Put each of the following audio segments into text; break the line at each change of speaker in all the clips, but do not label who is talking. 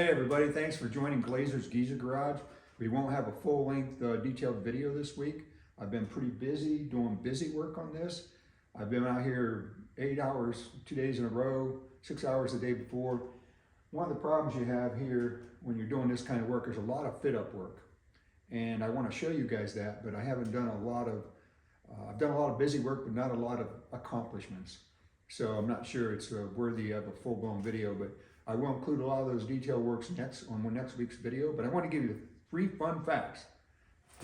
Hey everybody, thanks for joining Glazer's Geezer Garage. We won't have a full-length detailed video this week. I've been pretty busy doing busy work on this. I've been out here 8 hours, 2 days in a row, 6 hours the day before. One of the problems you have here when you're doing this kind of work is a lot of fit-up work. And I want to show you guys that, but I haven't done a lot of, I've done a lot of busy work, but not a lot of accomplishments. So I'm not sure it's worthy of a full-blown video, but I will include a lot of those detail works on next week's video, but I want to give you 3 fun facts.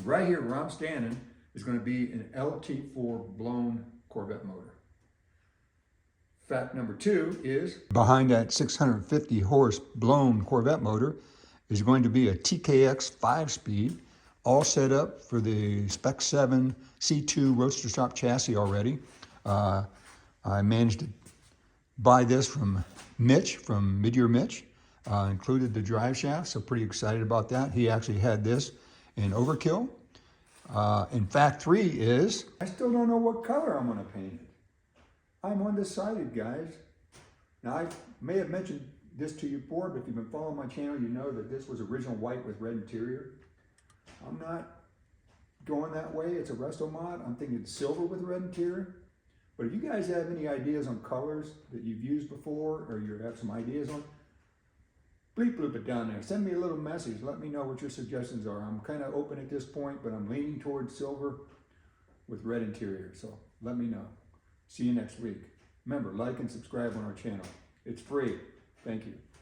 Right here where I'm standing is going to be an LT4 blown Corvette motor. Fact number 2 is behind that 650 horse blown Corvette motor is going to be a TKX 5-speed, all set up for the Spec 7 C2 Roadster Shop chassis already. I managed to buy this from Mitch, from Midyear Mitch, included the drive shaft, so pretty excited about that. He actually had this in Overkill. And fact 3 is, I still don't know what color I'm gonna paint it. I'm undecided, guys. Now, I may have mentioned this to you before, but if you've been following my channel, you know that this was original white with red interior. I'm not going that way. It's a resto mod. I'm thinking silver with red interior. But if you guys have any ideas on colors that you've used before, or you have some ideas on, bleep bloop it down there. Send me a little message. Let me know what your suggestions are. I'm kind of open at this point, but I'm leaning towards silver with red interior. So let me know. See you next week. Remember, like and subscribe on our channel. It's free. Thank you.